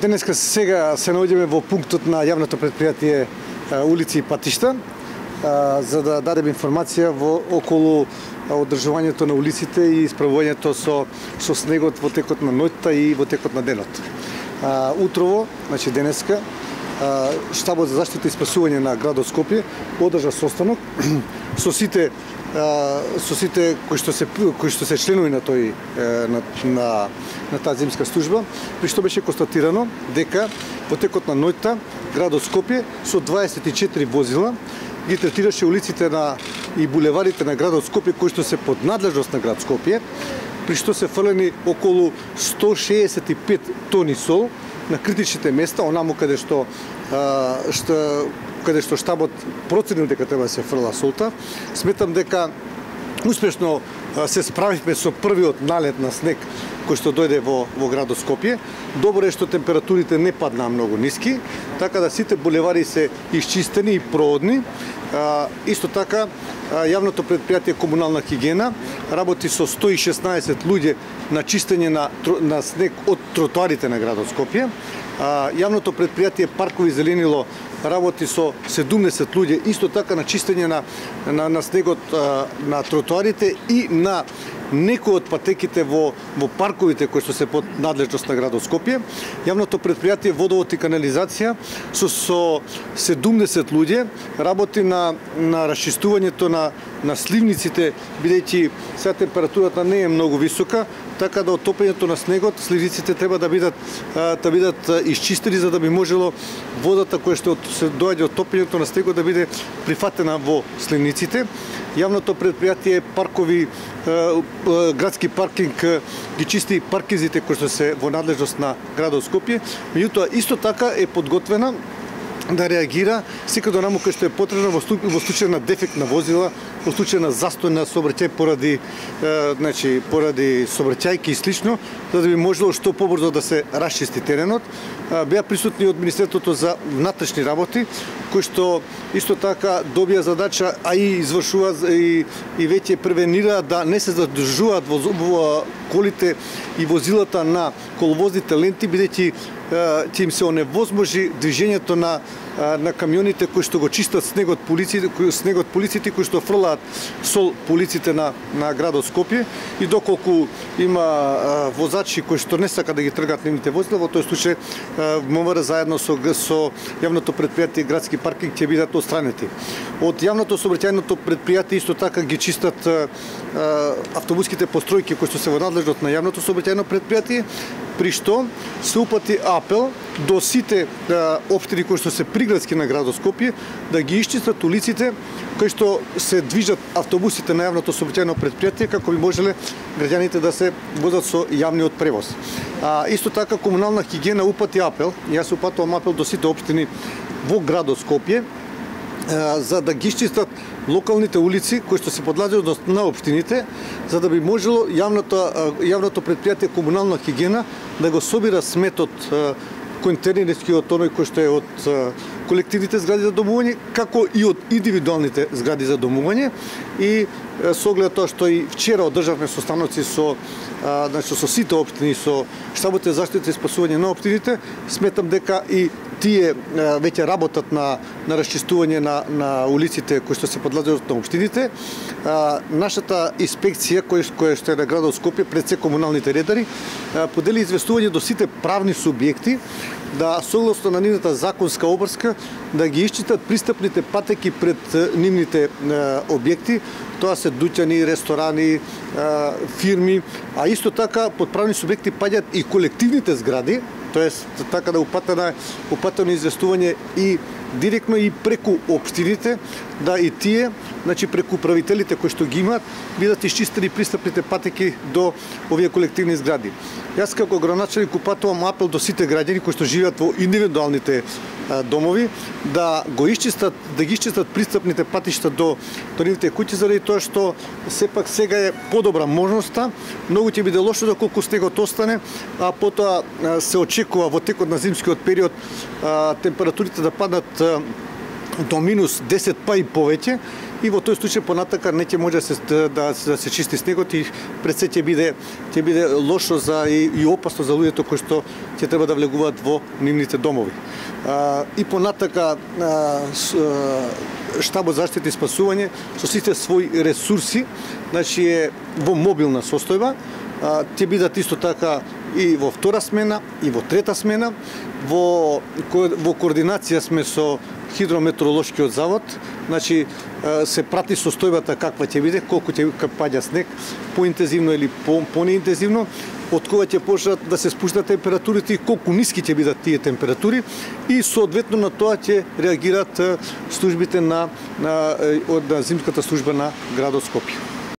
Денеска сега се наоѓаме во пунктот на јавното предпријатие улици и патишта, за да дадем информација околу одржувањето на улиците и исправувањето со снегот во текот на ноќта и во текот на денот. Утрово, значи денеска, Штабот за заштита и спасување на градот Скопје одржа состанок со сите кои што се членови на таа зимска служба, при што беше констатирано дека во текот на ноќта градот Скопје со 24 возила ги третираше улиците и булеварите на градот Скопје кои што се под надлежност на град Скопје, при што се фрлени околу 165 тони сол на критичните места, онаму каде што штабот проценил дека треба да се фрла солта. Сметам дека успешно се справивме со првиот налет на снег кој што дојде во градот Скопје. Добро е што температурите не паднаа многу ниски, така да сите булевари се исчистени и проводни. Исто така, јавното предпријатие Комунална хигиена работи со 116 луѓе на чистење на снег од тротоарите на градот Скопје. Јавното предпријатие Паркови зеленило работи со 70 луѓе исто така на чистење на снегот на тротоарите и на некои од патеките во парковите кои што се под надлежност на градот Скопје. Јавното предпријатие Водовод и канализација со 70 луѓе работи на расчистувањето на сливниците, бидејќи сега температурата не е многу висока, така да отопењето на снегот, сливниците треба да бидат исчистени за да би можело водата која што се доаѓа од топењето на снегот да биде прифатена во сливниците. Јавното предпријатие Паркови градски паркинг ги чисти паркинзите кои што се во надлежност на градот Скопје, меѓутоа исто така е подготвена да реагира секако онаму кај што е потребно во случај на дефект на возила, во случај на застој на сообраќај поради сообраќајки и слично, за да би можело што побрзо да се расчисти теренот. Беа присутни од Министерството за внатрешни работи, кои што исто така добија задача, а и извршува и веќе превенира да не се задржуваат во колите и возилата на коловозните ленти, бидејќи ќе им се оневозможи движењето на камионите кои што го чистат снегот полиците кои што фрлаат сол полиците на градот Скопје, и доколку има возачи кои што не сака да ги тргаат нивните возила, во тој случај МВР заедно со јавното предпријатие градски паркинг ќе бидат отстранети. Од јавното сообраќајното предпријатие исто така ги чистат автобуските постројки кои што се во надлежност на јавното сообраќајно предпријатие, при што се упати апел до сите општини кои што се приградски на градот Скопје да ги исчистат улиците кои што се движат автобусите на јавното сообраќајно предпријатие, како би можеле граѓаните да се возат со јавниот превоз. Исто така Комунална хигиена упати апел, јас упатувам апел до сите општини во градот Скопје за да ги исчистат локалните улици кои што се подлежат на општините, за да би можело јавното предпријатие Комунална хигиена да го собира сметот контейнерскиот оној кој што е од колективните згради за домување, како и од индивидуалните згради за домување. И со оглед тоа што и вчера одржавме состаноци со сите општини, со Штабот за заштита и спасување на општините, сметам дека и тие веќе работат на расчистување на улиците кои што се подлежат на општините. Нашата инспекција која што е на градот Скопје пред се комуналните редари подели известување до сите правни субјекти да согласно на нивната законска обврска да ги исчистат пристапните патеки пред нивните објекти. Тоа се дуќани, ресторани, фирми, а исто така под правни субјекти паѓаат и колективните згради, тоест така да упатено известување и директно и преку општините, да и тие, значи преку управителите кои што ги имаат, бидат исчистени пристапните патеки до овие колективни згради. Јас како градоначелник упатувам апел до сите граѓани кои што живеат во индивидуалните домови да ги исчистат пристапните патишта до нивните куќи, заради тоа што сепак сега е подобра можноста. Многу ќе биде лошо доколку снегот остане, а потоа се очекува во текот на зимскиот период температурите да паднат до минус 10 па и повеќе, и во тој случај понатака не ќе може да се чисти снегот и пред се ќе биде лошо и опасно за луѓето кои што ќе треба да влегуваат во нивните домови. И понатака штабот за заштита и спасување со сите своји ресурси, значи е во мобилна состојба, ќе бидат исто така и во втора смена, и во трета смена. Во координација сме со Хидрометеоролошкиот завод, значи се прати состојбата каква ќе биде, колку ќе паѓа снег, поинтензивно или понеинтензивно, од кога ќе почнат да се спуштат температурите и колку ниски ќе бидат тие температури и соодветно на тоа ќе реагираат службите од зимската служба на градот Скопје.